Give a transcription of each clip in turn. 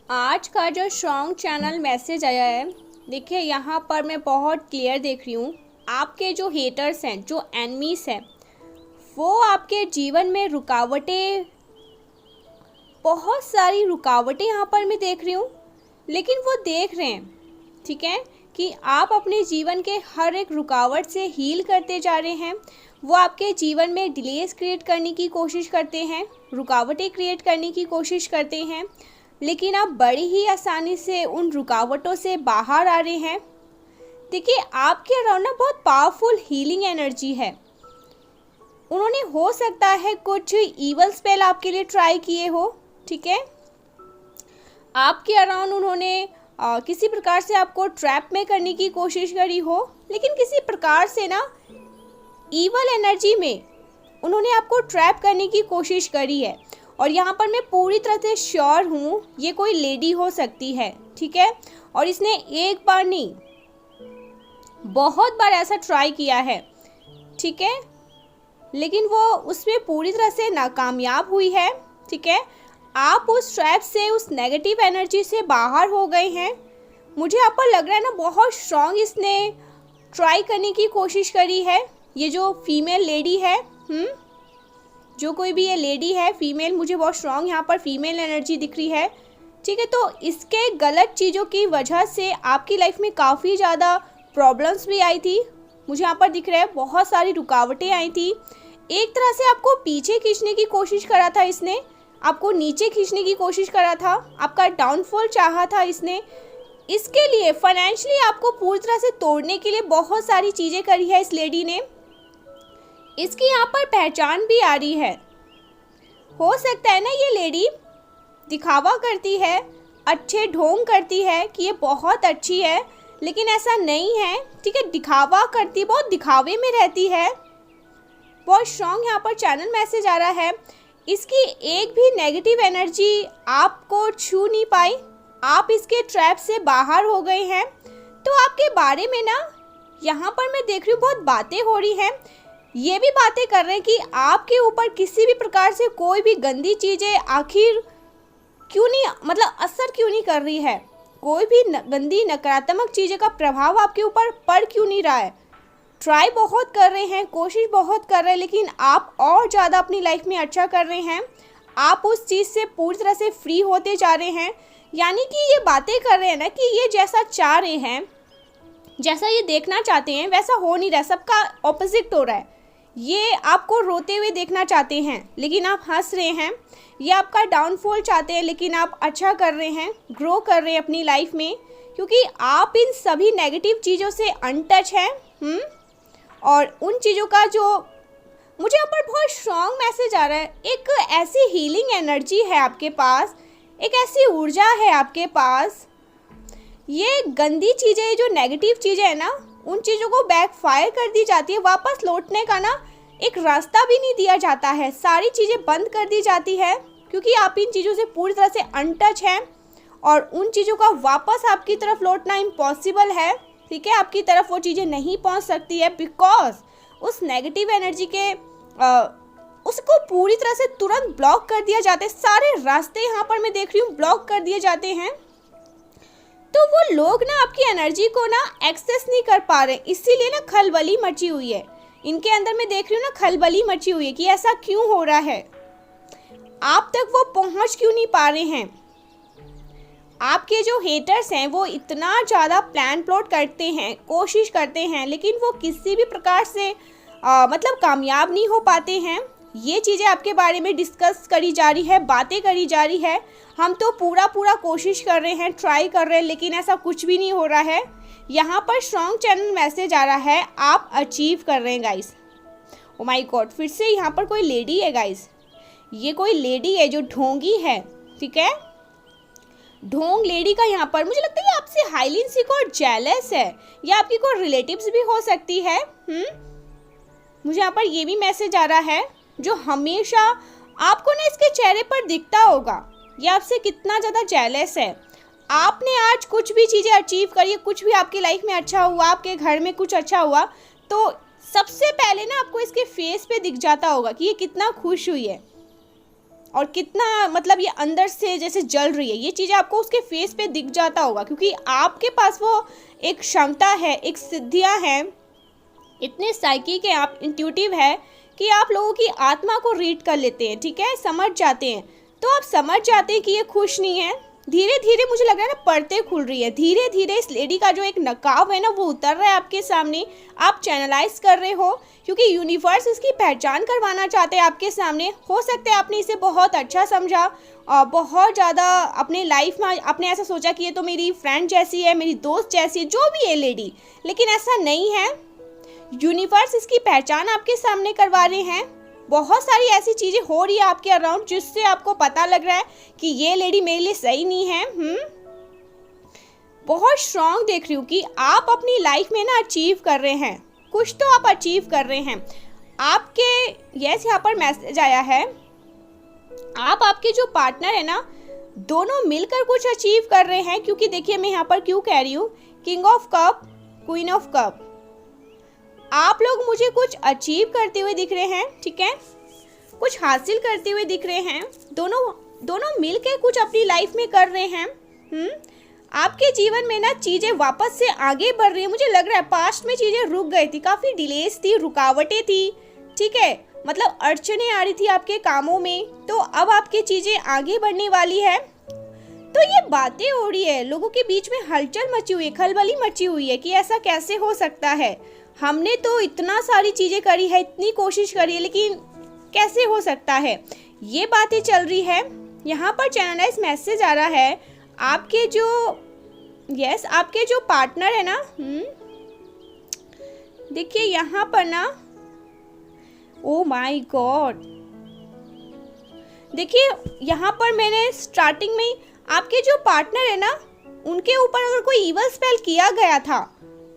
आज का जो स्ट्रॉन्ग चैनल मैसेज आया है, देखिए यहाँ पर मैं बहुत क्लियर देख रही हूँ। आपके जो हेटर्स हैं, जो एनिमीज हैं, वो आपके जीवन में रुकावटें, बहुत सारी रुकावटें यहाँ पर मैं देख रही हूँ। लेकिन वो देख रहे हैं, ठीक है, कि आप अपने जीवन के हर एक रुकावट से हील करते जा रहे हैं। वो आपके जीवन में डिलेस क्रिएट करने की कोशिश करते हैं, रुकावटें क्रिएट करने की कोशिश करते हैं, लेकिन आप बड़ी ही आसानी से उन रुकावटों से बाहर आ रहे हैं। देखिए, आपके अराउंड ना बहुत पावरफुल हीलिंग एनर्जी है। उन्होंने हो सकता है कुछ ईवल स्पेल आपके लिए ट्राई किए हो, ठीक है। आपके अराउंड उन्होंने किसी प्रकार से आपको ट्रैप में करने की कोशिश करी हो, लेकिन किसी प्रकार से ना ईवल एनर्जी में उन्होंने आपको ट्रैप करने की कोशिश करी है। और यहाँ पर मैं पूरी तरह से श्योर हूँ, ये कोई लेडी हो सकती है, ठीक है। और इसने एक बार नहीं, बहुत बार ऐसा ट्राई किया है, ठीक है, लेकिन वो उसमें पूरी तरह से नाकामयाब हुई है, ठीक है। आप उस ट्रैप से, उस नेगेटिव एनर्जी से बाहर हो गए हैं। मुझे यहाँ पर लग रहा है ना, बहुत स्ट्रॉन्ग इसने ट्राई करने की कोशिश करी है। ये जो फीमेल लेडी है, जो कोई भी ये लेडी है फीमेल, मुझे बहुत स्ट्रॉन्ग यहाँ पर फीमेल एनर्जी दिख रही है, ठीक है। तो इसके गलत चीज़ों की वजह से आपकी लाइफ में काफ़ी ज़्यादा प्रॉब्लम्स भी आई थी। मुझे यहाँ पर दिख रहा है बहुत सारी रुकावटें आई थी। एक तरह से आपको पीछे खींचने की कोशिश करा था इसने, आपको नीचे खींचने की कोशिश करा था, आपका डाउनफॉल चाहा था इसने। इसके लिए फाइनेंशियली आपको पूरी तरह से तोड़ने के लिए बहुत सारी चीज़ें करी है इस लेडी ने। इसकी यहाँ पर पहचान भी आ रही है। हो सकता है ना ये लेडी दिखावा करती है, अच्छे ढोंग करती है कि ये बहुत अच्छी है, लेकिन ऐसा नहीं है, ठीक है। दिखावा करती, बहुत दिखावे में रहती है। बहुत स्ट्रॉन्ग यहाँ पर चैनल मैसेज आ रहा है। इसकी एक भी नेगेटिव एनर्जी आपको छू नहीं पाई, आप इसके ट्रैप से बाहर हो गए हैं। तो आपके बारे में ना यहाँ पर मैं देख रही हूँ बहुत बातें हो रही हैं। ये भी बातें कर रहे हैं कि आपके ऊपर किसी भी प्रकार से कोई भी गंदी चीज़ें आखिर क्यों नहीं, मतलब असर क्यों नहीं कर रही है। कोई भी गंदी नकारात्मक चीज़ें का प्रभाव आपके ऊपर पड़ क्यों नहीं रहा है। ट्राई बहुत कर रहे हैं, कोशिश बहुत कर रहे हैं, लेकिन आप और ज़्यादा अपनी लाइफ में अच्छा कर रहे हैं। आप उस चीज़ से पूरी तरह से फ्री होते जा रहे हैं। यानी कि ये बातें कर रहे हैं ना कि ये जैसा चाह रहे हैं, जैसा ये देखना चाहते हैं, वैसा हो नहीं रहा, सबका ऑपोजिट हो रहा है। ये आपको रोते हुए देखना चाहते हैं, लेकिन आप हंस रहे हैं। ये आपका डाउनफॉल चाहते हैं, लेकिन आप अच्छा कर रहे हैं, ग्रो कर रहे हैं अपनी लाइफ में, क्योंकि आप इन सभी नेगेटिव चीज़ों से अनटच हैं। और उन चीज़ों का जो मुझे यहाँ पर बहुत स्ट्रॉन्ग मैसेज आ रहा है, एक ऐसी हीलिंग एनर्जी है आपके पास, एक ऐसी ऊर्जा है आपके पास। ये गंदी चीज़ें, जो नेगेटिव चीज़ें हैं ना, उन चीज़ों को बैकफायर कर दी जाती है। वापस लौटने का ना एक रास्ता भी नहीं दिया जाता है, सारी चीज़ें बंद कर दी जाती है, क्योंकि आप इन चीज़ों से पूरी तरह से अनटच हैं। और उन चीज़ों का वापस आपकी तरफ लौटना इम्पॉसिबल है, ठीक है। आपकी तरफ वो चीज़ें नहीं पहुंच सकती है, बिकॉज उस नेगेटिव एनर्जी के उसको पूरी तरह से तुरंत ब्लॉक कर दिया जाता है। सारे रास्ते यहाँ पर मैं देख रही हूँ ब्लॉक कर दिए जाते हैं। तो वो लोग ना आपकी एनर्जी को ना एक्सेस नहीं कर पा रहे, इसीलिए ना खलबली मची हुई है इनके अंदर। मैं देख रही हूँ ना खलबली मची हुई है कि ऐसा क्यों हो रहा है, आप तक वो पहुँच क्यों नहीं पा रहे हैं। आपके जो हेटर्स हैं वो इतना ज़्यादा प्लान प्लॉट करते हैं, कोशिश करते हैं, लेकिन वो किसी भी प्रकार से मतलब कामयाब नहीं हो पाते हैं। ये चीज़ें आपके बारे में डिस्कस करी जा रही है, बातें करी जा रही है। हम तो पूरा कोशिश कर रहे हैं, ट्राई कर रहे हैं, लेकिन ऐसा कुछ भी नहीं हो रहा है। यहाँ पर स्ट्रॉन्ग चैनल मैसेज आ रहा है, आप अचीव कर रहे हैं गाइस। ओ माय गॉड, फिर से यहाँ पर कोई लेडी है गाइस। ये कोई लेडी है जो ढोंगी है, ठीक है। ढोंग लेडी का यहाँ पर मुझे लगता है ये आपसे हाईली इनसिक्योर, जेलस है, या आपकी कोई रिलेटिव्स भी हो सकती है। मुझे यहाँ पर ये भी मैसेज आ रहा है, जो हमेशा आपको ना इसके चेहरे पर दिखता होगा, ये आपसे कितना ज़्यादा जेलस है। आपने आज कुछ भी चीज़ें अचीव करी, कुछ भी आपकी लाइफ में अच्छा हुआ, आपके घर में कुछ अच्छा हुआ, तो सबसे पहले ना आपको इसके फेस पे दिख जाता होगा कि ये कितना खुश हुई है। और कितना मतलब ये अंदर से जैसे जल रही है, ये चीज़ें आपको उसके फेस पे दिख जाता होगा, क्योंकि आपके पास वो एक क्षमता है, एक सिद्धियां हैं, इतने साइकिक है, आप इंट्यूटिव है कि आप लोगों की आत्मा को रीड कर लेते हैं, ठीक है, समझ जाते हैं। तो आप समझ जाते हैं कि ये खुश नहीं है। धीरे धीरे मुझे लग रहा है ना पर्दे खुल रही है, धीरे धीरे इस लेडी का जो एक नकाब है ना वो उतर रहा है आपके सामने। आप चैनलाइज कर रहे हो क्योंकि यूनिवर्स इसकी पहचान करवाना चाहते हैं आपके सामने। हो सकता है आपने इसे बहुत अच्छा समझा और बहुत ज़्यादा अपने लाइफ में आपने ऐसा सोचा कि ये तो मेरी फ्रेंड जैसी है, मेरी दोस्त जैसी है, जो भी है लेडी, लेकिन ऐसा नहीं है। यूनिवर्स इसकी पहचान आपके सामने करवा रहे हैं। बहुत सारी ऐसी चीज़ें हो रही है आपके अराउंड जिससे आपको पता लग रहा है कि ये लेडी मेरे लिए सही नहीं है। बहुत स्ट्रांग देख रही हूँ कि आप अपनी लाइफ में ना अचीव कर रहे हैं, कुछ तो आप अचीव कर रहे हैं। आपके यहाँ पर मैसेज आया है, आप आपके जो पार्टनर है ना दोनों मिलकर कुछ अचीव कर रहे हैं। क्योंकि देखिए मैं यहाँ पर क्यों कह रही हूँ, king of cup, queen of cup, आप लोग मुझे कुछ अचीव करते हुए दिख रहे हैं, ठीक है, कुछ हासिल करते हुए दिख रहे हैं। दोनों मिलके कुछ अपनी लाइफ में कर रहे हैं। आपके जीवन में ना चीज़ें वापस से आगे बढ़ रही है। मुझे लग रहा है पास्ट में चीज़ें रुक गई थी, काफ़ी डिलेज थी, रुकावटें थी, ठीक है, मतलब अड़चने आ रही थी आपके कामों में, तो अब आपकी चीज़ें आगे बढ़ने वाली है। तो ये बातें हो रही है, लोगों के बीच में हलचल मची हुई है, खलबली मची हुई है कि ऐसा कैसे हो सकता है, हमने तो इतना सारी चीज़ें करी है, इतनी कोशिश करी है, लेकिन कैसे हो सकता है, ये बातें चल रही है। यहाँ पर चैनलाइज मैसेज आ रहा है, आपके जो पार्टनर है ना, देखिए यहाँ पर ना, ओ माय गॉड, देखिए यहाँ पर मैंने स्टार्टिंग में आपके जो पार्टनर है ना उनके ऊपर अगर कोई ईवल स्पेल किया गया था,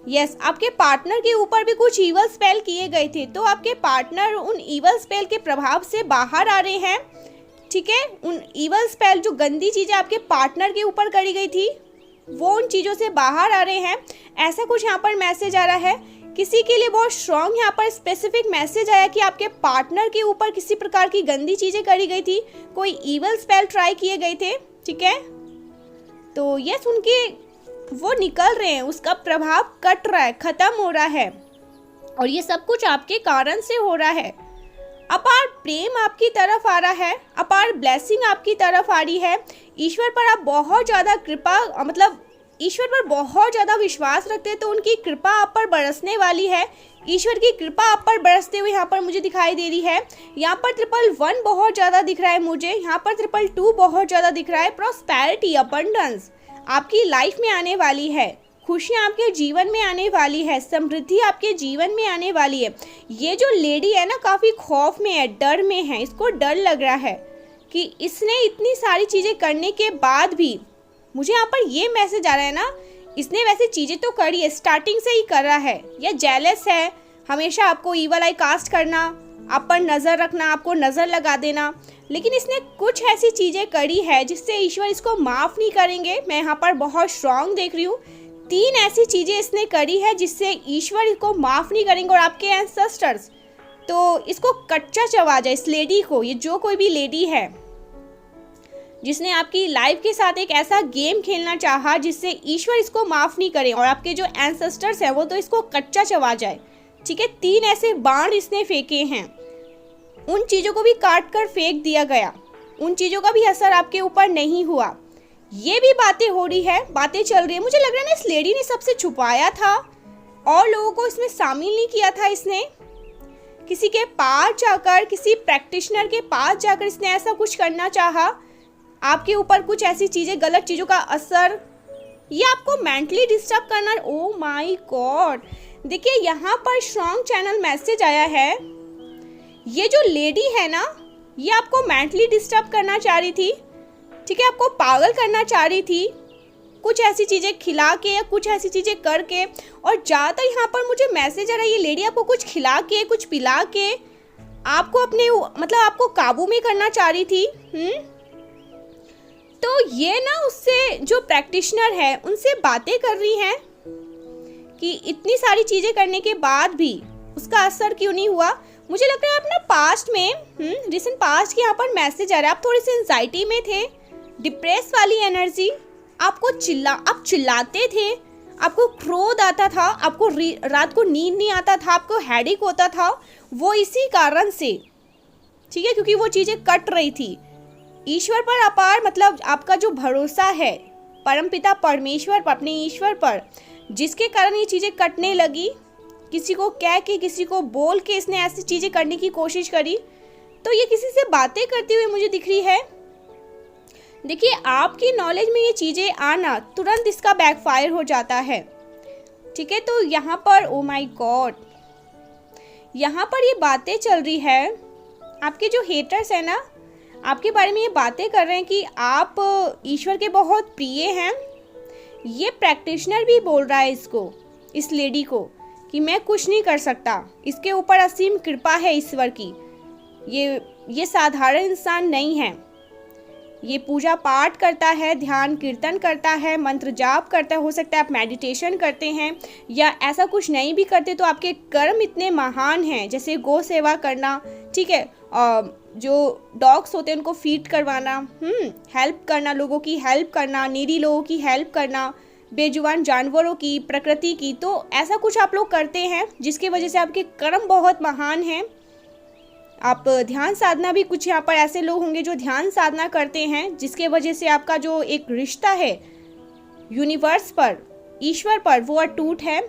यस, आपके पार्टनर के ऊपर भी कुछ ईवल स्पेल किए गए थे, तो आपके पार्टनर उन ईवल स्पेल के प्रभाव से बाहर आ रहे हैं, ठीक है। उन ईवल स्पेल, जो गंदी चीज़ें आपके पार्टनर के ऊपर करी गई थी, वो उन चीज़ों से बाहर आ रहे हैं, ऐसा कुछ यहाँ पर मैसेज आ रहा है। किसी के लिए बहुत स्ट्रॉन्ग यहाँ पर स्पेसिफिक मैसेज आया कि आपके पार्टनर के ऊपर किसी प्रकार की गंदी चीज़ें करी गई थी, कोई ईवल स्पेल ट्राई किए गए थे, ठीक है। तो यस, उनके वो निकल रहे हैं, उसका प्रभाव कट रहा है, खत्म हो रहा है, और ये सब कुछ आपके कारण से हो रहा है। अपार प्रेम आपकी तरफ आ रहा है, अपार ब्लेसिंग आपकी तरफ आ रही है। ईश्वर पर आप बहुत ज़्यादा कृपा, मतलब ईश्वर पर बहुत ज़्यादा विश्वास रखते हैं, तो उनकी कृपा आप पर बरसने वाली है। ईश्वर की कृपा आप पर बरसते हुए यहाँ पर मुझे दिखाई दे रही है। यहाँ पर 111 बहुत ज़्यादा दिख रहा है मुझे, यहाँ पर 222 बहुत ज़्यादा दिख रहा है। प्रॉस्पेरिटी, अबंडेंस आपकी लाइफ में आने वाली है, खुशियाँ आपके जीवन में आने वाली है, समृद्धि आपके जीवन में आने वाली है। ये जो लेडी है ना काफ़ी खौफ में है, डर में है, इसको डर लग रहा है कि इसने इतनी सारी चीज़ें करने के बाद भी, मुझे यहाँ पर ये मैसेज आ रहा है ना, इसने वैसे चीज़ें तो करी है, स्टार्टिंग से ही कर रहा है, या जेलस है, हमेशा आपको ईवल आई कास्ट करना, आप पर नज़र रखना, आपको नज़र लगा देना, लेकिन इसने कुछ ऐसी चीज़ें करी है जिससे ईश्वर इसको माफ़ नहीं करेंगे। मैं यहाँ पर बहुत स्ट्रांग देख रही हूँ, 3 ऐसी चीज़ें इसने करी है जिससे ईश्वर इसको माफ़ नहीं करेंगे। और आपके एंसेस्टर्स तो इसको कच्चा चबा जाए, इस लेडी को, ये जो कोई भी लेडी है जिसने आपकी लाइफ के साथ एक ऐसा गेम खेलना चाहा जिससे ईश्वर इसको माफ़ नहीं करें, और आपके जो एंसेस्टर्स हैं वो तो इसको कच्चा चबा जाए, ठीक है। 3 ऐसे बाण इसने फेंके हैं, उन चीज़ों को भी काट कर फेंक दिया गया, उन चीज़ों का भी असर आपके ऊपर नहीं हुआ। ये भी बातें हो रही है, बातें चल रही है। मुझे लग रहा है ना इस लेडी ने सबसे छुपाया था और लोगों को इसमें शामिल नहीं किया था। इसने किसी के पास जाकर, किसी प्रैक्टिशनर के पास जाकर इसने ऐसा कुछ करना चाहा, आपके ऊपर कुछ ऐसी चीज़ें, गलत चीज़ों का असर, ये आपको मेंटली डिस्टर्ब करना। ओ माय गॉड, देखिए यहाँ पर स्ट्रॉन्ग चैनल मैसेज आया है, ये जो लेडी है ना ये आपको मेंटली डिस्टर्ब करना चाह रही थी, ठीक है, आपको पागल करना चाह रही थी, कुछ ऐसी चीज़ें खिला के या कुछ ऐसी चीज़ें करके। और ज़्यादातर यहाँ पर मुझे मैसेज आ रहा है, ये लेडी आपको कुछ खिला के, कुछ पिला के आपको अपने, मतलब आपको काबू में करना चाह रही थी। तो ये ना उससे, जो प्रैक्टिशनर है उनसे बातें कर रही हैं कि इतनी सारी चीज़ें करने के बाद भी उसका असर क्यों नहीं हुआ? मुझे लग रहा है आप ना पास्ट में रिसेंट पास्ट के यहाँ पर मैसेज आ रहा है, आप थोड़ी सी एंजाइटी में थे, डिप्रेस वाली एनर्जी, आप चिल्लाते थे, आपको क्रोध आता था, आपको रात को नींद नहीं आता था, आपको हेडेक होता था, वो इसी कारण से, ठीक है, क्योंकि वो चीज़ें कट रही थी। ईश्वर पर अपार मतलब आपका जो भरोसा है परमपिता परमेश्वर पर, अपने ईश्वर पर, जिसके कारण ये चीज़ें कटने लगी, किसी को कह के किसी को बोल के इसने ऐसी चीज़ें करने की कोशिश करी, तो ये किसी से बातें करती हुई मुझे दिख रही है। देखिए आपकी नॉलेज में ये चीज़ें आना तुरंत इसका बैकफायर हो जाता है, ठीक है। तो यहाँ पर ओ माय गॉड, यहाँ पर ये बातें चल रही है, आपके जो हेटर्स हैं ना आपके बारे में ये बातें कर रहे हैं कि आप ईश्वर के बहुत प्रिय हैं। ये प्रैक्टिशनर भी बोल रहा है इसको, इस लेडी को, कि मैं कुछ नहीं कर सकता, इसके ऊपर असीम कृपा है ईश्वर की, ये साधारण इंसान नहीं है, ये पूजा पाठ करता है, ध्यान कीर्तन करता है, मंत्र जाप करता है, हो सकता है आप मेडिटेशन करते हैं, या ऐसा कुछ नहीं भी करते तो आपके कर्म इतने महान हैं, जैसे गौ सेवा करना, ठीक है, जो डॉग्स होते हैं उनको फीड करवाना, हेल्प करना, लोगों की हेल्प करना, नीडी लोगों की हेल्प करना, बेजुबान जानवरों की, प्रकृति की, तो ऐसा कुछ आप लोग करते हैं जिसकी वजह से आपके कर्म बहुत महान हैं। आप ध्यान साधना भी, कुछ यहाँ पर ऐसे लोग होंगे जो ध्यान साधना करते हैं जिसके वजह से आपका जो एक रिश्ता है यूनिवर्स पर, ईश्वर पर, वो अटूट है।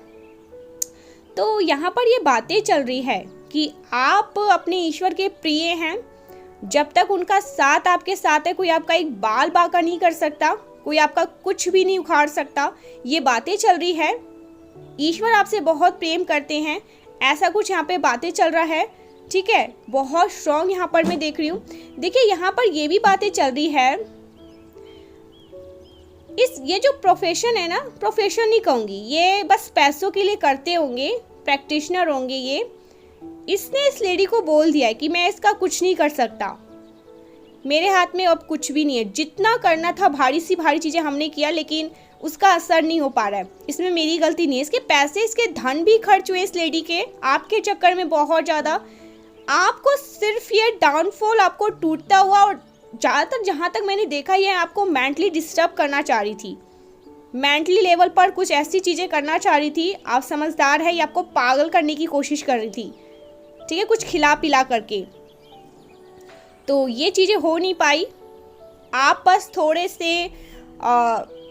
तो यहाँ पर ये बातें चल रही है कि आप अपने ईश्वर के प्रिय हैं, जब तक उनका साथ आपके साथ है कोई आपका एक बाल बांका नहीं कर सकता, कोई आपका कुछ भी नहीं उखाड़ सकता, ये बातें चल रही है। ईश्वर आपसे बहुत प्रेम करते हैं, ऐसा कुछ यहाँ पे बातें चल रहा है, ठीक है, बहुत स्ट्रॉन्ग यहाँ पर मैं देख रही हूँ। देखिए यहाँ पर ये भी बातें चल रही है, ये जो प्रोफेशन है ना, प्रोफेशन नहीं कहूँगी, ये बस पैसों के लिए करते होंगे, प्रैक्टिशनर होंगे ये, इसने इस लेडी को बोल दिया है कि मैं इसका कुछ नहीं कर सकता, मेरे हाथ में अब कुछ भी नहीं है, जितना करना था भारी सी भारी चीज़ें हमने किया लेकिन उसका असर नहीं हो पा रहा है, इसमें मेरी गलती नहीं है, इसके पैसे इसके धन भी खर्च हुए इस लेडी के आपके चक्कर में बहुत ज़्यादा। आपको सिर्फ ये डाउनफॉल आपको टूटता हुआ, और ज़्यादातर जहाँ तक मैंने देखा ये आपको मेंटली डिस्टर्ब करना चाह रही थी, मेंटली लेवल पर कुछ ऐसी चीज़ें करना चाह रही थी, आप समझदार है, ये आपको पागल करने की कोशिश कर रही थी, ठीक है, कुछ खिला पिला करके, तो ये चीज़ें हो नहीं पाई। आप बस थोड़े से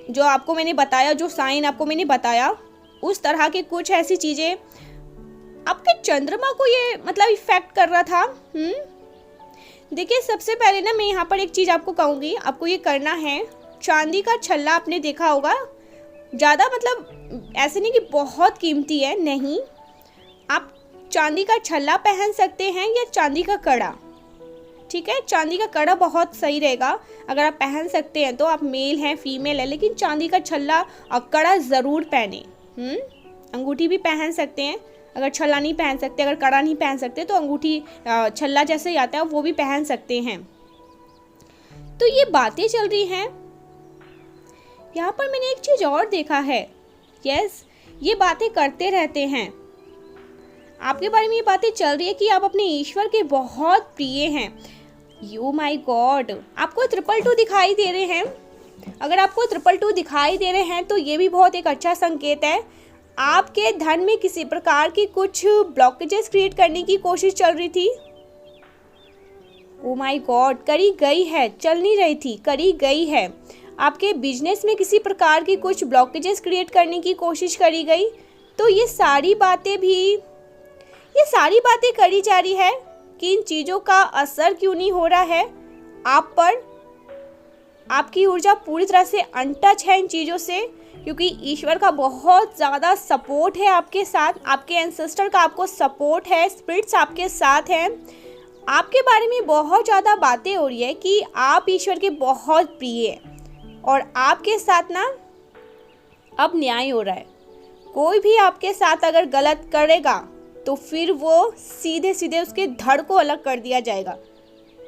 जो आपको मैंने बताया, जो साइन आपको मैंने बताया, उस तरह के कुछ ऐसी चीज़ें आपके चंद्रमा को ये मतलब इफेक्ट कर रहा था। देखिए सबसे पहले ना मैं यहाँ पर एक चीज़ आपको कहूँगी, आपको ये करना है, चांदी का छल्ला आपने देखा होगा, ज़्यादा मतलब ऐसे नहीं कि बहुत कीमती है, नहीं, आप चांदी का छल्ला पहन सकते हैं या चांदी का कड़ा, ठीक है, चांदी का कड़ा बहुत सही रहेगा अगर आप पहन सकते हैं तो, आप मेल हैं फीमेल है, लेकिन चांदी का छल्ला और कड़ा ज़रूर पहने। अंगूठी भी पहन सकते हैं, अगर छल्ला नहीं पहन सकते, अगर कड़ा नहीं पहन सकते तो अंगूठी छल्ला जैसे ही आता है वो भी पहन सकते हैं। तो ये बातें चल रही हैं। यहाँ पर मैंने एक चीज़ और देखा है, यस, ये बातें करते रहते हैं, आपके बारे में ये बातें चल रही है कि आप अपने ईश्वर के बहुत प्रिय हैं। यू माय गॉड, आपको 222 दिखाई दे रहे हैं, अगर आपको 222 दिखाई दे रहे हैं तो ये भी बहुत एक अच्छा संकेत है। आपके धन में किसी प्रकार की कुछ ब्लॉकेजेस क्रिएट करने की कोशिश चल रही थी, ओ माय गॉड, करी गई है, चल नहीं रही थी, करी गई है। आपके बिजनेस में किसी प्रकार की कुछ ब्लॉकेजेस क्रिएट करने की कोशिश करी गई, तो ये सारी बातें करी जा रही है कि इन चीज़ों का असर क्यों नहीं हो रहा है आप पर। आपकी ऊर्जा पूरी तरह से अनटच है इन चीज़ों से, क्योंकि ईश्वर का बहुत ज़्यादा सपोर्ट है आपके साथ, आपके एंसेस्टर का आपको सपोर्ट है, स्पिरिट्स आपके साथ हैं। आपके बारे में बहुत ज़्यादा बातें हो रही है कि आप ईश्वर के बहुत प्रिय हैं, और आपके साथ ना अब न्याय हो रहा है। कोई भी आपके साथ अगर गलत करेगा तो फिर वो सीधे सीधे उसके धड़ को अलग कर दिया जाएगा,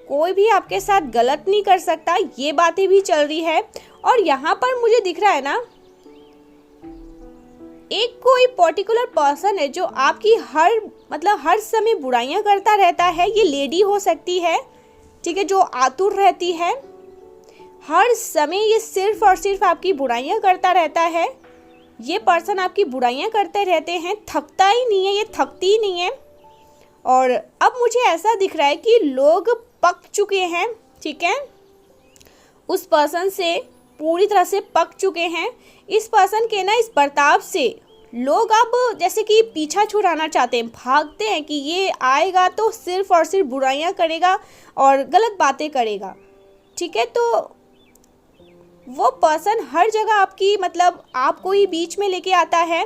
कोई भी आपके साथ गलत नहीं कर सकता, ये बातें भी चल रही है। और यहाँ पर मुझे दिख रहा है ना, एक कोई पर्टिकुलर पर्सन है जो आपकी हर समय बुराइयां करता रहता है। ये लेडी हो सकती है, ठीक है, जो आतुर रहती है, हर समय ये सिर्फ और सिर्फ आपकी बुराइयां करता रहता है। ये पर्सन आपकी बुराइयां करते रहते हैं, थकता ही नहीं है, ये थकती ही नहीं है। और अब मुझे ऐसा दिख रहा है कि लोग पक चुके हैं, ठीक है, उस पर्सन से पूरी तरह से पक चुके हैं। इस पर्सन के ना इस बर्ताव से लोग अब जैसे कि पीछा छुड़ाना चाहते हैं, भागते हैं कि ये आएगा तो सिर्फ और सिर्फ बुराइयां करेगा और गलत बातें करेगा, ठीक है। तो वो पर्सन हर जगह आपकी आपको ही बीच में लेके आता है,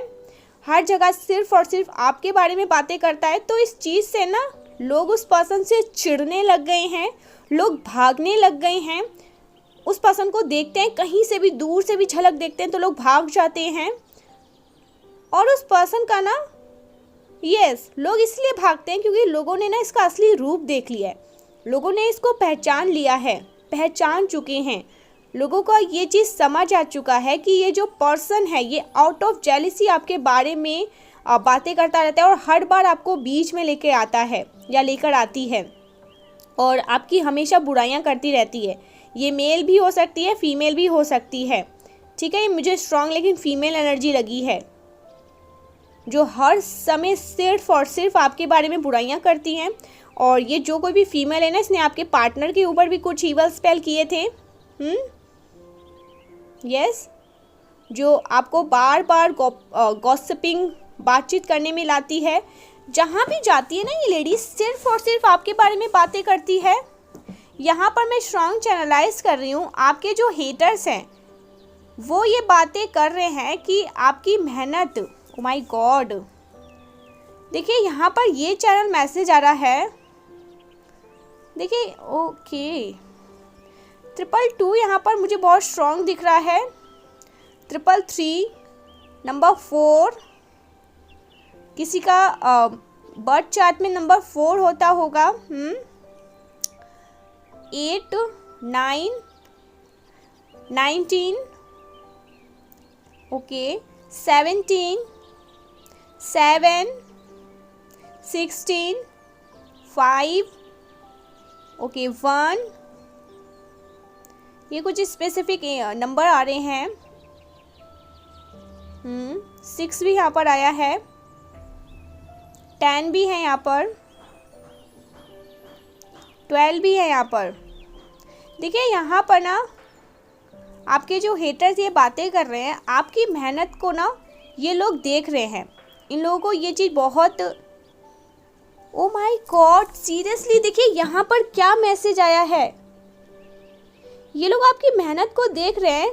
हर जगह सिर्फ और सिर्फ आपके बारे में बातें करता है। तो इस चीज़ से ना लोग उस पर्सन से चिढ़ने लग गए हैं, लोग भागने लग गए हैं। उस पर्सन को देखते हैं, कहीं से भी दूर से भी झलक देखते हैं तो लोग भाग जाते हैं। और उस पर्सन का ना लोग इसलिए भागते हैं क्योंकि लोगों ने ना इसका असली रूप देख लिया है, लोगों ने इसको पहचान लिया है, पहचान चुके हैं। लोगों को ये चीज़ समझ आ चुका है कि ये जो पर्सन है ये आउट ऑफ जेलिसी आपके बारे में बातें करता रहता है और हर बार आपको बीच में लेके आता है या लेकर आती है और आपकी हमेशा बुराइयां करती रहती है। ये मेल भी हो सकती है, फीमेल भी हो सकती है, ठीक है। ये मुझे स्ट्रांग लेकिन फीमेल एनर्जी लगी है, जो हर समय सिर्फ और सिर्फ आपके बारे में बुराइयां करती हैं। और ये जो कोई भी फीमेल है ना, इसने आपके पार्टनर के ऊपर भी कुछ ईवल स्पेल किए थे, यस, जो आपको बार बार गॉसिपिंग बातचीत करने में लाती है। जहाँ भी जाती है ना ये लेडी सिर्फ और सिर्फ आपके बारे में बातें करती है। यहाँ पर मैं स्ट्रॉन्ग चैनलाइज कर रही हूँ, आपके जो हेटर्स हैं वो ये बातें कर रहे हैं कि आपकी मेहनत, ओ माय गॉड, देखिए यहाँ पर ये चैनल मैसेज आ रहा है, देखिए, ओके, 222 यहाँ पर मुझे बहुत स्ट्रॉन्ग दिख रहा है, 333, नंबर 4, किसी का बर्थ चार्ट में नंबर 4 होता होगा, 8, 9, 19, ओके, 17, 7, 16, 5, ओके, 1, ये कुछ स्पेसिफिक नंबर आ रहे हैं। 6 भी यहाँ पर आया है, 10 भी है यहाँ पर, 12 भी है यहाँ पर। देखिए यहाँ पर ना आपके जो हेटर्स ये बातें कर रहे हैं, आपकी मेहनत को ना ये लोग देख रहे हैं। इन लोगों को ये चीज़ बहुत, ओ माय गॉड, सीरियसली देखिए यहाँ पर क्या मैसेज आया है। ये लोग आपकी मेहनत को देख रहे हैं,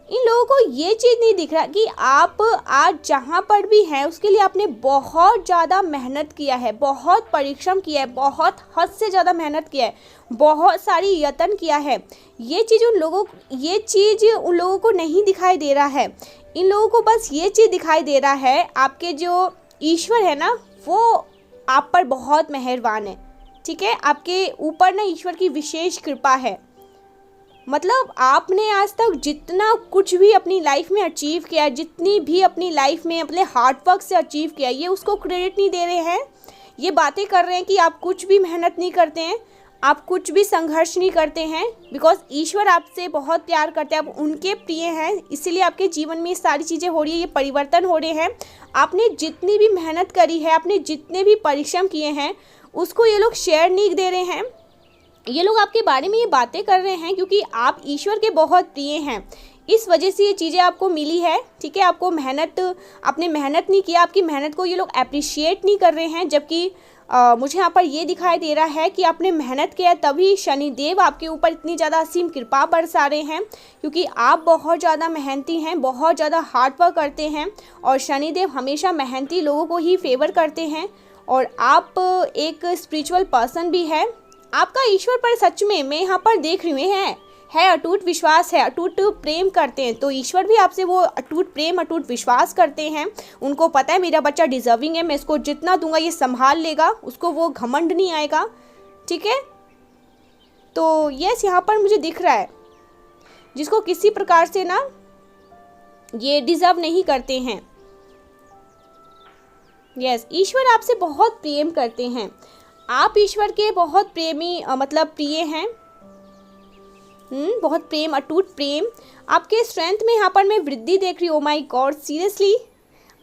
इन लोगों को ये चीज़ नहीं दिख रहा कि आप आज जहाँ पर भी हैं उसके लिए आपने बहुत ज़्यादा मेहनत किया है, बहुत परिश्रम किया है, बहुत हद से ज़्यादा मेहनत किया है, बहुत सारी यत्न किया है। ये चीज़ उन लोगों को नहीं दिखाई दे रहा है। इन लोगों को बस ये चीज़ दिखाई दे रहा है, आपके जो ईश्वर है ना वो आप पर बहुत मेहरबान है, ठीक है। आपके ऊपर ना ईश्वर की विशेष कृपा है। आपने आज तक जितना कुछ भी अपनी लाइफ में अचीव किया, जितनी भी अपनी लाइफ में अपने हार्डवर्क से अचीव किया, ये उसको क्रेडिट नहीं दे रहे हैं। ये बातें कर रहे हैं कि आप कुछ भी मेहनत नहीं करते हैं, आप कुछ भी संघर्ष नहीं करते हैं, बिकॉज ईश्वर आपसे बहुत प्यार करते हैं, आप उनके प्रिय हैं, इसीलिए आपके जीवन में ये सारी चीज़ें हो रही है, ये परिवर्तन हो रहे हैं। आपने जितनी भी मेहनत करी है, आपने जितने भी परिश्रम किए हैं, उसको ये लोग शेयर नहीं दे रहे हैं। ये लोग आपके बारे में ये बातें कर रहे हैं क्योंकि आप ईश्वर के बहुत प्रिय हैं, इस वजह से ये चीज़ें आपको मिली है, ठीक है। आपने मेहनत नहीं किया, आपकी मेहनत को ये लोग अप्रिशिएट नहीं कर रहे हैं। जबकि मुझे यहाँ पर ये दिखाई दे रहा है कि आपने मेहनत किया, तभी शनिदेव आपके ऊपर इतनी ज़्यादा असीम कृपा बरसा रहे हैं, क्योंकि आप बहुत ज़्यादा मेहनती हैं, बहुत ज़्यादा हार्ड वर्क करते हैं और शनिदेव हमेशा मेहनती लोगों को ही फेवर करते हैं। और आप एक स्पिरिचुअल पर्सन भी है, आपका ईश्वर पर सच में मैं यहाँ पर देख रही हूँ है अटूट विश्वास है, अटूट प्रेम करते हैं। तो ईश्वर भी आपसे वो अटूट प्रेम, अटूट विश्वास करते हैं। उनको पता है मेरा बच्चा डिजर्विंग है, मैं इसको जितना दूंगा ये संभाल लेगा, उसको वो घमंड नहीं आएगा, ठीक है। तो यस, यहाँ पर मुझे दिख रहा है जिसको किसी प्रकार से ना ये डिज़र्व नहीं करते हैं, यस, ईश्वर आपसे बहुत प्रेम करते हैं। आप ईश्वर के बहुत प्रेमी मतलब प्रिय हैं। बहुत प्रेम, अटूट प्रेम। आपके स्ट्रेंथ में यहाँ पर मैं वृद्धि देख रही हूँ। ओ माय गॉड, सीरियसली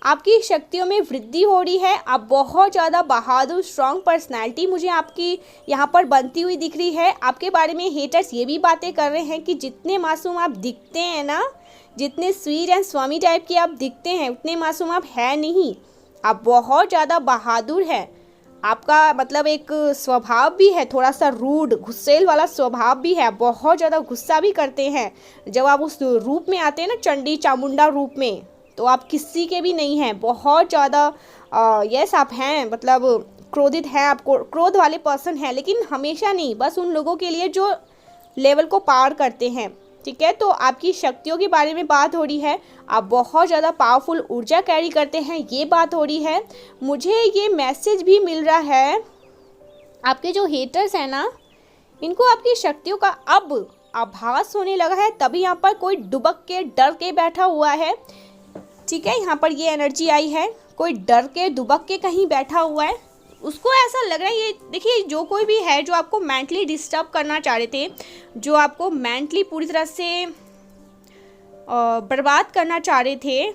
आपकी शक्तियों में वृद्धि हो रही है। आप बहुत ज़्यादा बहादुर, स्ट्रॉन्ग पर्सनैलिटी मुझे आपकी यहाँ पर बनती हुई दिख रही है। आपके बारे में हेटर्स ये भी बातें कर रहे हैं कि जितने मासूम आप दिखते हैं ना, जितने स्वीट एंड स्वामी टाइप के आप दिखते हैं, उतने मासूम आप है नहीं। आप बहुत ज़्यादा बहादुर हैं। आपका मतलब एक स्वभाव भी है थोड़ा सा रूड, गुस्सेल वाला स्वभाव भी है। बहुत ज़्यादा गुस्सा भी करते हैं। जब आप उस रूप में आते हैं ना, चंडी चामुंडा रूप में, तो आप किसी के भी नहीं हैं। बहुत ज़्यादा यस आप हैं, मतलब क्रोधित हैं, आपको क्रोध वाले पर्सन हैं, लेकिन हमेशा नहीं, बस उन लोगों के लिए जो लेवल को पार करते हैं। ठीक है, तो आपकी शक्तियों के बारे में बात हो रही है। आप बहुत ज़्यादा पावरफुल ऊर्जा कैरी करते हैं, ये बात हो रही है। मुझे ये मैसेज भी मिल रहा है, आपके जो हेटर्स हैं ना, इनको आपकी शक्तियों का अब आभास होने लगा है। तभी यहाँ पर कोई दुबक के डर के बैठा हुआ है। ठीक है, यहाँ पर ये एनर्जी आई है, कोई डर के दुबक के कहीं बैठा हुआ है। उसको ऐसा लग रहा है, ये देखिए, जो कोई भी है जो आपको मेंटली डिस्टर्ब करना चाह रहे थे, जो आपको मेंटली पूरी तरह से बर्बाद करना चाह रहे थे,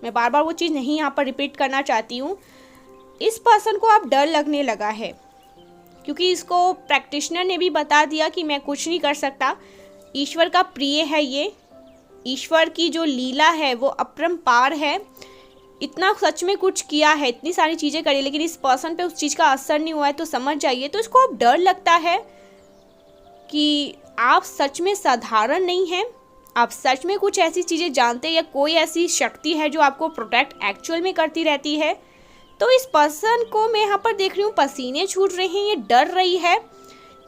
मैं बार बार वो चीज़ नहीं यहाँ पर रिपीट करना चाहती हूँ। इस पर्सन को आप डर लगने लगा है, क्योंकि इसको प्रैक्टिशनर ने भी बता दिया कि मैं कुछ नहीं कर सकता। ईश्वर का प्रिय है ये, ईश्वर की जो लीला है वो अपरंपार है। इतना सच में कुछ किया है, इतनी सारी चीज़ें करी, लेकिन इस पर्सन पे उस चीज़ का असर नहीं हुआ है, तो समझ जाइए। तो इसको अब डर लगता है कि आप सच में साधारण नहीं हैं, आप सच में कुछ ऐसी चीज़ें जानते हैं, या कोई ऐसी शक्ति है जो आपको प्रोटेक्ट एक्चुअल में करती रहती है। तो इस पर्सन को मैं यहाँ पर देख रही हूँ, पसीने छूट रहे हैं, ये डर रही है,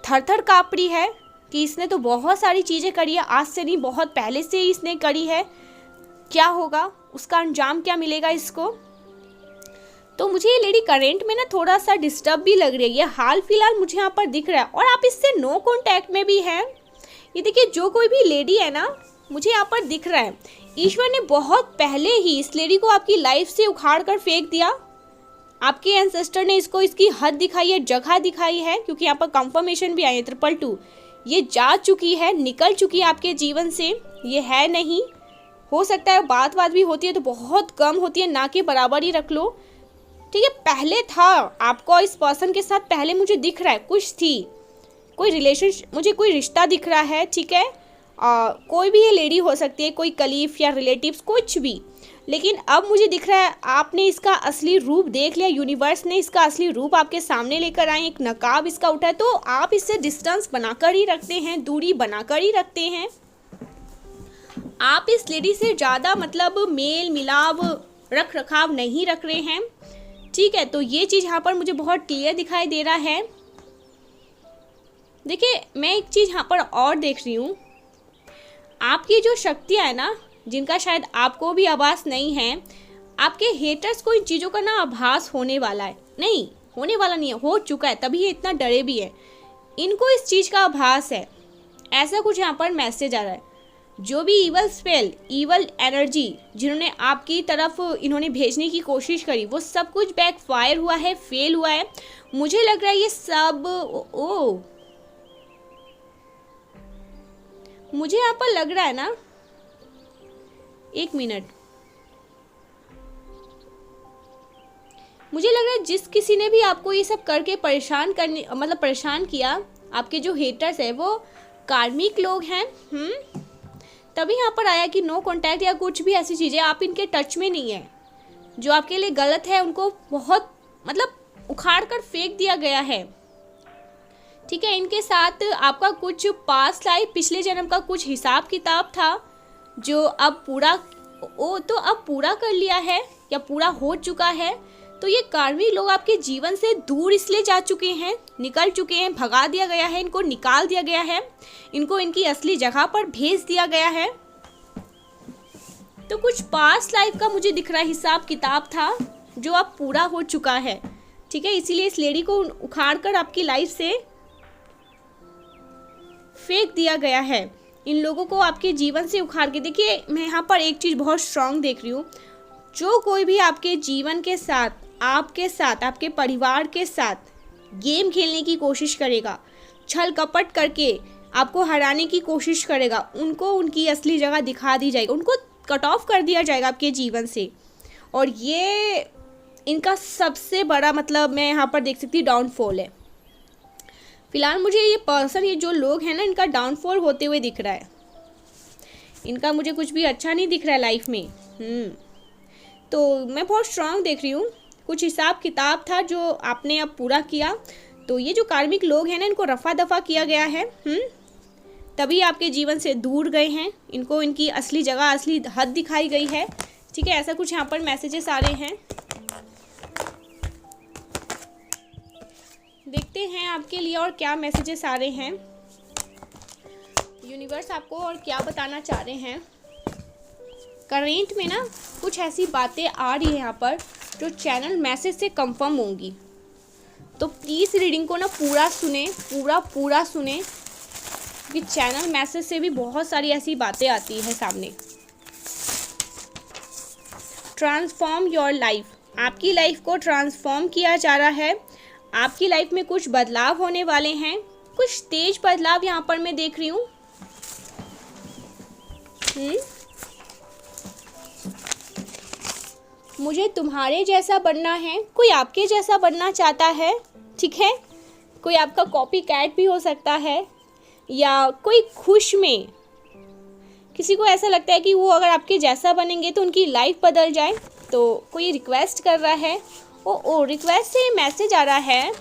थर थर काँप रही है कि इसने तो बहुत सारी चीज़ें करी है, आज से नहीं बहुत पहले से ही इसने करी है। क्या होगा, उसका अंजाम क्या मिलेगा इसको। तो मुझे ये लेडी करेंट में ना थोड़ा सा डिस्टर्ब भी लग रही है, हाल फिलहाल मुझे यहाँ पर दिख रहा है। और आप इससे नो कॉन्टैक्ट में भी हैं। ये देखिए, जो कोई भी लेडी है ना, मुझे यहाँ पर दिख रहा है, ईश्वर ने बहुत पहले ही इस लेडी को आपकी लाइफ से उखाड़ कर फेंक दिया। आपके एंसेस्टर ने इसको इसकी हद दिखाई है, जगह दिखाई है, क्योंकि यहाँ पर कंफर्मेशन भी आई है 222। ये जा चुकी है, निकल चुकी है आपके जीवन से, ये है नहीं। हो सकता है बात भी होती है तो बहुत कम होती है, ना के बराबर ही रख लो। ठीक है, पहले था आपको इस पर्सन के साथ, पहले मुझे दिख रहा है कुछ थी, कोई रिलेशन, मुझे कोई रिश्ता दिख रहा है। ठीक है, कोई भी ये लेडी हो सकती है, कोई कलीफ या रिलेटिव्स, कुछ भी। लेकिन अब मुझे दिख रहा है आपने इसका असली रूप देख लिया, यूनिवर्स ने इसका असली रूप आपके सामने लेकर आए, एक नकाब इसका उठा है, तो आप इससे डिस्टेंस बनाकर ही रखते हैं, दूरी बनाकर ही रखते हैं। आप इस लेडी से ज़्यादा मतलब मेल मिलाव रख रखाव नहीं रख रहे हैं। ठीक है, तो ये चीज़ यहाँ पर मुझे बहुत क्लियर दिखाई दे रहा है। देखिए, मैं एक चीज़ यहाँ पर और देख रही हूँ, आपकी जो शक्तियाँ है ना, जिनका शायद आपको भी आभास नहीं है, आपके हेटर्स को इन चीज़ों का ना आभास होने वाला है, नहीं होने वाला नहीं है, हो चुका है, तभी ये इतना डरे भी है। इनको इस चीज़ का आभास है, ऐसा कुछ यहाँ पर मैसेज आ रहा है। जो भी ईवल स्पेल, ईवल एनर्जी जिन्होंने आपकी तरफ इन्होंने भेजने की कोशिश करी, वो सब कुछ बैकफायर हुआ है, फेल हुआ है। मुझे लग रहा है ये सब मुझे यहाँ पर लग रहा है ना, एक मिनट, मुझे लग रहा है जिस किसी ने भी आपको ये सब करके परेशान किया, आपके जो हेटर्स है वो कार्मिक लोग हैं। तभी यहाँ पर आया कि नो कॉन्टैक्ट या कुछ भी ऐसी चीज़ें, आप इनके टच में नहीं है। जो आपके लिए गलत है उनको बहुत मतलब उखाड़ कर फेंक दिया गया है। ठीक है, इनके साथ आपका कुछ पास्ट लाइफ, पिछले जन्म का कुछ हिसाब किताब था, जो अब पूरा अब पूरा कर लिया है या पूरा हो चुका है। तो ये कार्मिक लोग आपके जीवन से दूर इसलिए जा चुके हैं, निकल चुके हैं, भगा दिया गया है, इनको निकाल दिया गया है, इनको इनकी असली जगह पर भेज दिया गया है। तो कुछ पास्ट लाइफ का मुझे दिख रहा हिसाब किताब था जो अब पूरा हो चुका है। ठीक है, इसीलिए इस लेडी को उखाड़ कर आपकी लाइफ से फेंक दिया गया है। इन लोगों को आपके जीवन से उखाड़ के, देखिए मैं यहाँ पर एक चीज़ बहुत स्ट्रांग देख रही हूँ, जो कोई भी आपके जीवन के साथ आपके साथ, आपके परिवार के साथ गेम खेलने की कोशिश करेगा, छल कपट करके आपको हराने की कोशिश करेगा, उनको उनकी असली जगह दिखा दी जाएगी, उनको कट ऑफ कर दिया जाएगा आपके जीवन से। और ये इनका सबसे बड़ा मतलब मैं यहाँ पर देख सकती हूँ डाउनफॉल है। फिलहाल मुझे ये पर्सन, ये जो लोग हैं ना, इनका डाउनफॉल होते हुए दिख रहा है। इनका मुझे कुछ भी अच्छा नहीं दिख रहा है लाइफ में। तो मैं बहुत स्ट्रांग देख रही हूँ। कुछ हिसाब किताब था जो आपने अब पूरा किया। तो ये जो कार्मिक लोग हैं ना, इनको रफा दफा किया गया है। तभी आपके जीवन से दूर गए हैं। इनको इनकी असली जगह, असली हद दिखाई गई है। ठीक है, ऐसा कुछ यहाँ पर मैसेजेस आ रहे हैं। देखते हैं आपके लिए और क्या मैसेजेस आ रहे हैं, यूनिवर्स आपको और क्या बताना चाह रहे हैं। करेंट में ना कुछ ऐसी बातें आ रही है यहाँ पर जो चैनल मैसेज से कंफर्म होंगी। तो प्लीज़ रीडिंग को ना पूरा सुने, पूरा सुने, क्योंकि चैनल मैसेज से भी बहुत सारी ऐसी बातें आती है सामने। ट्रांसफॉर्म योर लाइफ, आपकी लाइफ को ट्रांसफॉर्म किया जा रहा है। आपकी लाइफ में कुछ बदलाव होने वाले हैं, कुछ तेज बदलाव यहाँ पर मैं देख रही हूँ। मुझे तुम्हारे जैसा बनना है, कोई आपके जैसा बनना चाहता है। ठीक है, कोई आपका कॉपी कैट भी हो सकता है, या कोई खुश में किसी को ऐसा लगता है कि वो अगर आपके जैसा बनेंगे तो उनकी लाइफ बदल जाए। तो कोई रिक्वेस्ट कर रहा है। ओ रिक्वेस्ट से मैसेज आ रहा है।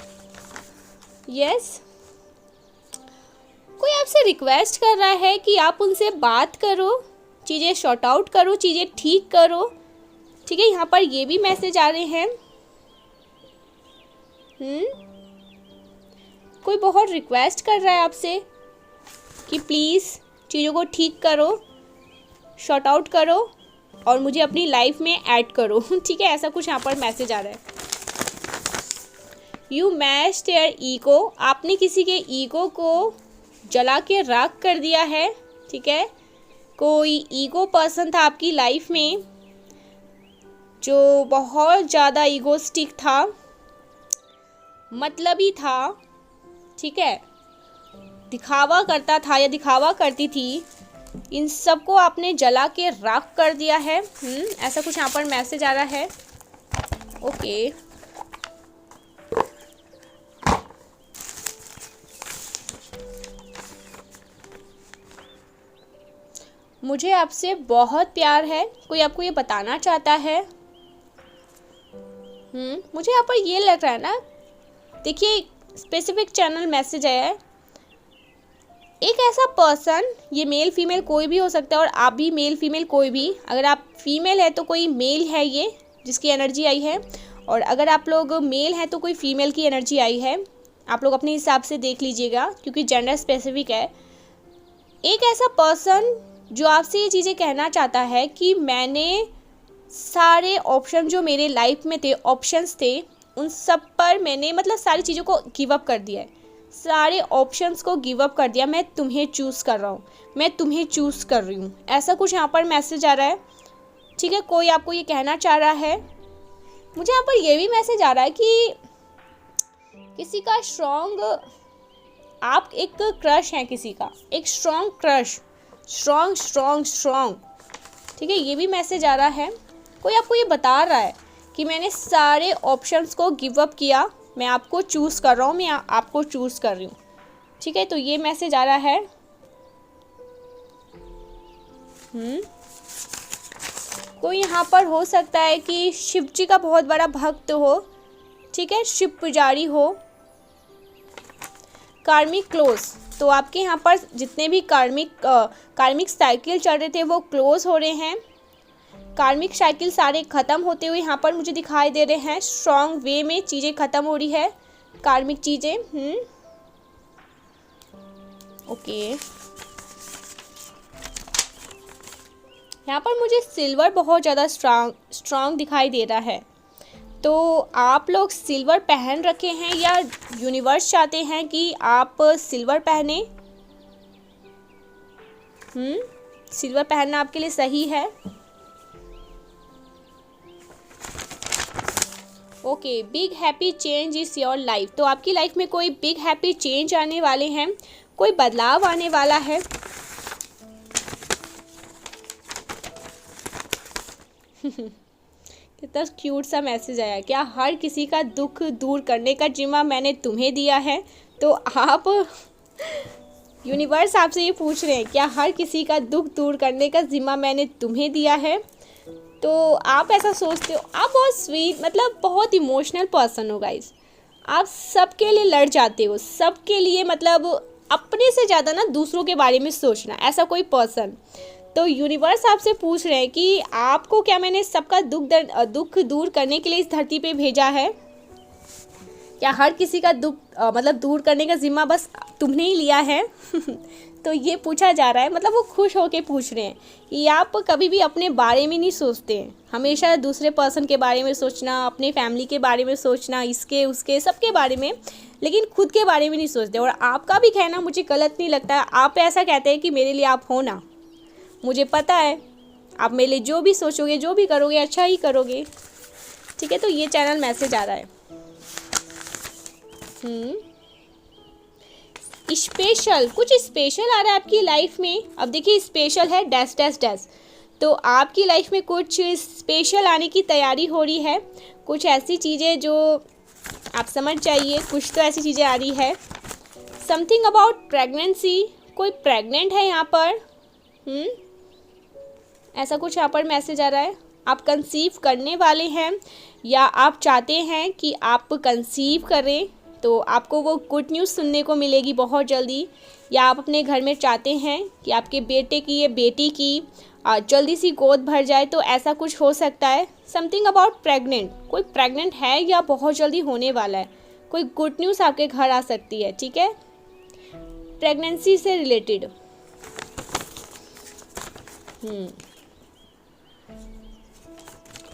यस, कोई आपसे रिक्वेस्ट कर रहा है कि आप उनसे बात करो, चीज़ें शॉर्ट आउट करो, चीज़ें ठीक करो। ठीक है, यहाँ पर ये भी मैसेज आ रहे हैं। कोई बहुत रिक्वेस्ट कर रहा है आपसे कि प्लीज़ चीज़ों को ठीक करो, शॉर्ट आउट करो और मुझे अपनी लाइफ में ऐड करो। ठीक है, ऐसा कुछ यहाँ पर मैसेज आ रहा है। यू मैश्ड योर ईगो, आपने किसी के ईगो को जला के राख कर दिया है। ठीक है, कोई ईगो पर्सन था आपकी लाइफ में जो बहुत ज़्यादा ईगोस्टिक था, मतलबी था। ठीक है, दिखावा करता था या दिखावा करती थी। इन सब को आपने जला के राख कर दिया है। ऐसा कुछ यहाँ पर मैसेज आ रहा है। ओके, मुझे आपसे बहुत प्यार है, कोई आपको ये बताना चाहता है। मुझे यहाँ पर ये लग रहा है ना, देखिए स्पेसिफिक चैनल मैसेज आया है। एक ऐसा पर्सन, ये मेल फीमेल कोई भी हो सकता है, और आप भी मेल फीमेल कोई भी। अगर आप फीमेल है तो कोई मेल है ये जिसकी एनर्जी आई है, और अगर आप लोग मेल हैं तो कोई फीमेल की एनर्जी आई है। आप लोग अपने हिसाब से देख लीजिएगा क्योंकि जेंडर स्पेसिफिक है। एक ऐसा पर्सन जो आपसे ये चीज़ें कहना चाहता है कि मैंने सारे ऑप्शन जो मेरे लाइफ में थे, ऑप्शंस थे, उन सब पर मैंने मतलब सारी चीज़ों को गिव अप कर दिया है। सारे ऑप्शंस को गिव अप कर दिया। मैं तुम्हें चूज़ कर रहा हूँ, मैं तुम्हें चूज़ कर रही हूँ। ऐसा कुछ यहाँ पर मैसेज आ रहा है। ठीक है, कोई आपको ये कहना चाह रहा है। मुझे यहाँ पर ये भी मैसेज आ रहा है कि किसी का स्ट्रॉन्ग, आप एक क्रश हैं किसी का, एक स्ट्रॉन्ग क्रश, स्ट्रॉन्ग। ठीक है, ये भी मैसेज आ रहा है। कोई आपको ये बता रहा है कि मैंने सारे ऑप्शंस को गिव अप किया, मैं आपको चूज़ कर रहा हूँ, मैं आपको चूज़ कर रही हूँ। ठीक है, तो ये मैसेज आ रहा है। कोई यहाँ पर हो सकता है कि शिव जी का बहुत बड़ा भक्त हो। ठीक है, शिव पुजारी हो। कार्मिक क्लोज, तो आपके यहाँ पर जितने भी कार्मिक साइकिल चल रहे थे वो क्लोज हो रहे हैं। कार्मिक साइकिल सारे ख़त्म होते हुए यहाँ पर मुझे दिखाई दे रहे हैं। स्ट्रॉन्ग वे में चीज़ें ख़त्म हो रही है, कार्मिक चीज़ें। ओके, यहाँ पर मुझे सिल्वर बहुत ज़्यादा स्ट्रॉन्ग दिखाई दे रहा है। तो आप लोग सिल्वर पहन रखे हैं या यूनिवर्स चाहते हैं कि आप सिल्वर पहने। सिल्वर पहनना आपके लिए सही है। Okay, big happy change is your life. तो आपकी लाइफ में कोई बिग हैप्पी चेंज आने वाले हैं, कोई बदलाव आने वाला है। कितना क्यूट सा मैसेज आया। क्या हर किसी का दुख दूर करने का जिम्मा मैंने तुम्हें दिया है। तो आप यूनिवर्स आपसे ये पूछ रहे हैं, क्या हर किसी का दुख दूर करने का जिम्मा मैंने तुम्हें दिया है। तो आप ऐसा सोचते हो, आप बहुत स्वीट, मतलब बहुत इमोशनल पर्सन हो गाइस। आप सबके लिए लड़ जाते हो, सबके लिए, मतलब अपने से ज़्यादा ना दूसरों के बारे में सोचना, ऐसा कोई पर्सन। तो यूनिवर्स आपसे पूछ रहे हैं कि आपको क्या मैंने सबका दुख दूर करने के लिए इस धरती पे भेजा है। क्या हर किसी का दुख मतलब दूर करने का जिम्मा बस तुमने ही लिया है। तो ये पूछा जा रहा है, मतलब वो खुश होके पूछ रहे हैं कि आप कभी भी अपने बारे में नहीं सोचते हैं, हमेशा दूसरे पर्सन के बारे में सोचना, अपने फैमिली के बारे में सोचना, इसके उसके सबके बारे में, लेकिन खुद के बारे में नहीं सोचते। और आपका भी कहना मुझे गलत नहीं लगता। आप ऐसा कहते हैं कि मेरे लिए आप हो ना, मुझे पता है आप मेरे लिए जो भी सोचोगे, जो भी करोगे, अच्छा ही करोगे। ठीक है, तो ये चैनल मैसेज आ रहा है। स्पेशल, कुछ स्पेशल आ रहा है आपकी लाइफ में। अब देखिए, स्पेशल है डैश डैश डैश, तो आपकी लाइफ में कुछ स्पेशल आने की तैयारी हो रही है। कुछ ऐसी चीज़ें जो आप समझ जाइए, कुछ तो ऐसी चीज़ें आ रही है। समथिंग अबाउट प्रेगनेंसी, कोई प्रेग्नेंट है यहाँ पर। ऐसा कुछ यहाँ पर मैसेज आ रहा है। आप कंसीव करने वाले हैं, या आप चाहते हैं कि आप कंसीव करें, तो आपको वो गुड न्यूज़ सुनने को मिलेगी बहुत जल्दी। या आप अपने घर में चाहते हैं कि आपके बेटे की या बेटी की जल्दी सी गोद भर जाए, तो ऐसा कुछ हो सकता है। समथिंग अबाउट प्रेग्नेंट, कोई प्रेग्नेंट है या बहुत जल्दी होने वाला है, कोई गुड न्यूज़ आपके घर आ सकती है। ठीक है, प्रेगनेंसी से रिलेटेड।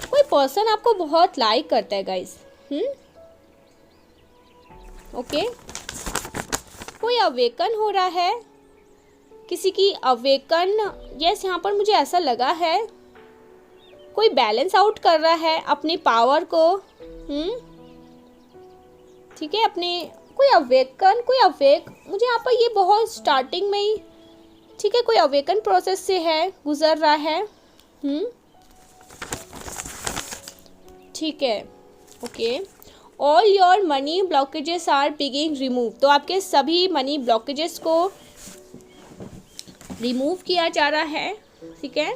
कोई पर्सन आपको बहुत लाइक करता है गाइस। ओके, कोई अवेकन हो रहा है, किसी की अवेकन। यस, यहाँ पर मुझे ऐसा लगा है कोई बैलेंस आउट कर रहा है अपनी पावर को। ठीक है, अपने कोई अवेकन, कोई अवेक, मुझे यहाँ पर ये बहुत स्टार्टिंग में ही, ठीक है, कोई अवेकन प्रोसेस से है, गुजर रहा है। ठीक है, okay. All your money blockages are being remove. तो आपके सभी मनी ब्लॉकेजेस को रिमूव किया जा रहा है। ठीक है,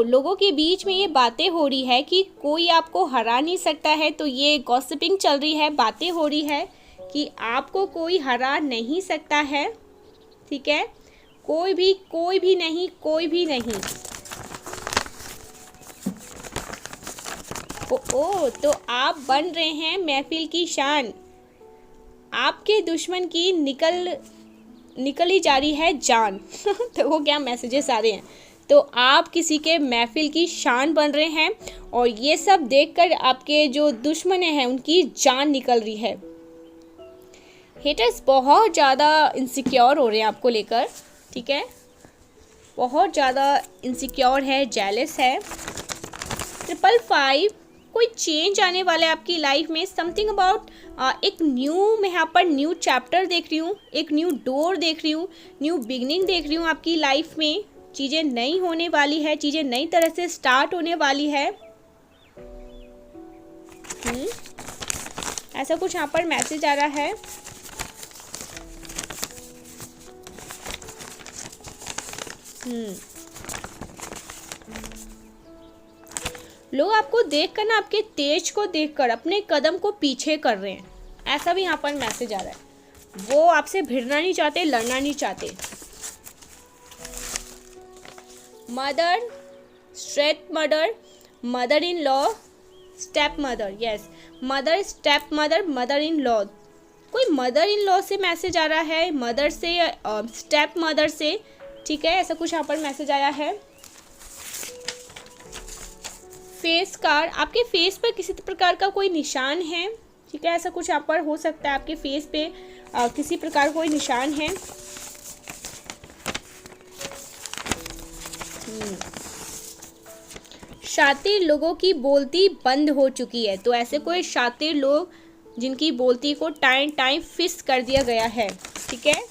लोगों के बीच में ये बातें हो रही है कि कोई आपको हरा नहीं सकता है। तो ये गॉसिपिंग चल रही है, बातें हो रही है कि आपको कोई हरा नहीं सकता है। ठीक है, कोई भी नहीं, कोई भी नहीं। तो आप बन रहे हैं महफिल की शान। आपके दुश्मन की निकली जा रही है जान। तो वो क्या मैसेजेस आ रहे हैं। तो आप किसी के महफिल की शान बन रहे हैं, और ये सब देखकर आपके जो दुश्मन हैं उनकी जान निकल रही है। हेटर्स बहुत ज़्यादा इनसिक्योर हो रहे हैं आपको लेकर। ठीक है, बहुत ज़्यादा इनसिक्योर है, जेलस है। 555, कोई चेंज आने वाला है आपकी लाइफ में। समथिंग अबाउट एक न्यू, मैं यहाँ पर न्यू चैप्टर देख रही हूँ, एक न्यू डोर देख रही हूँ, न्यू बिगनिंग देख रही हूँ आपकी लाइफ में। चीज़ें नई होने वाली है, चीज़ें नई तरह से स्टार्ट होने वाली है। ऐसा कुछ यहाँ पर मैसेज आ रहा है। लोग आपको देखकर ना, आपके तेज को देखकर अपने कदम को पीछे कर रहे हैं, ऐसा भी यहाँ पर मैसेज आ रहा है। वो आपसे भिड़ना नहीं चाहते, लड़ना नहीं चाहते। Mother, straight mother, mother in law, step mother. Yes, mother, step mother, mother in law. कोई मदर इन लॉ से मैसेज आ रहा है, मदर से या स्टेप मदर से। ठीक है, ऐसा कुछ यहाँ पर मैसेज आया है। फेस कार्ड, आपके फेस पर किसी प्रकार का कोई निशान है। ठीक है, ऐसा कुछ यहाँ पर हो सकता है, आपके फेस पे किसी प्रकार कोई निशान है। शातिर लोगों की बोलती बंद हो चुकी है। तो ऐसे कोई शातिर लोग जिनकी बोलती को टाइम फिक्स कर दिया गया है। ठीक है,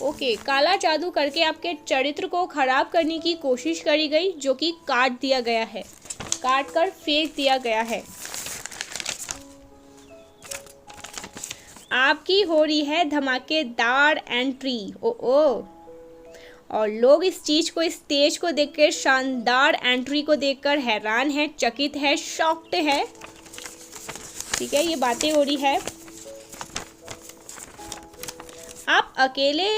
ओके। काला जादू करके आपके चरित्र को खराब करने की कोशिश करी गई, जो कि काट दिया गया है, काट कर फेंक दिया गया है। आपकी हो रही है धमाकेदार एंट्री। ओ और लोग इस चीज को, इस स्टेज को देखकर, शानदार एंट्री को देखकर हैरान है, चकित है, शॉक्ड है। ठीक है, ये बातें हो रही है। आप अकेले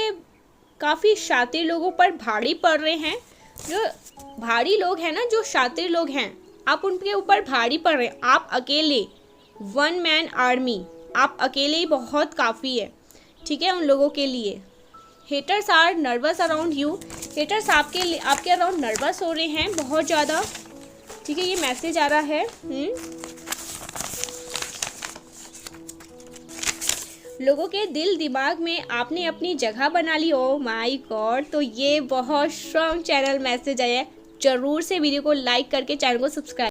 काफी शातिर लोगों पर भारी पड़ रहे हैं। जो भारी लोग हैं ना, जो शातिर लोग हैं, आप उनके ऊपर भारी पड़ रहे हैं। आप अकेले, वन मैन आर्मी, आप अकेले ही बहुत काफ़ी है। ठीक है, उन लोगों के लिए। Haters are nervous around you. Haters आपके अराउंड नर्वस हो रहे हैं बहुत ज़्यादा। ठीक है, ये मैसेज आ रहा है। लोगों के दिल दिमाग में आपने अपनी जगह बना ली। ओ माय गॉड, तो ये बहुत स्ट्रॉन्ग चैनल मैसेज आया है। जरूर से वीडियो को लाइक करके चैनल को सब्सक्राइब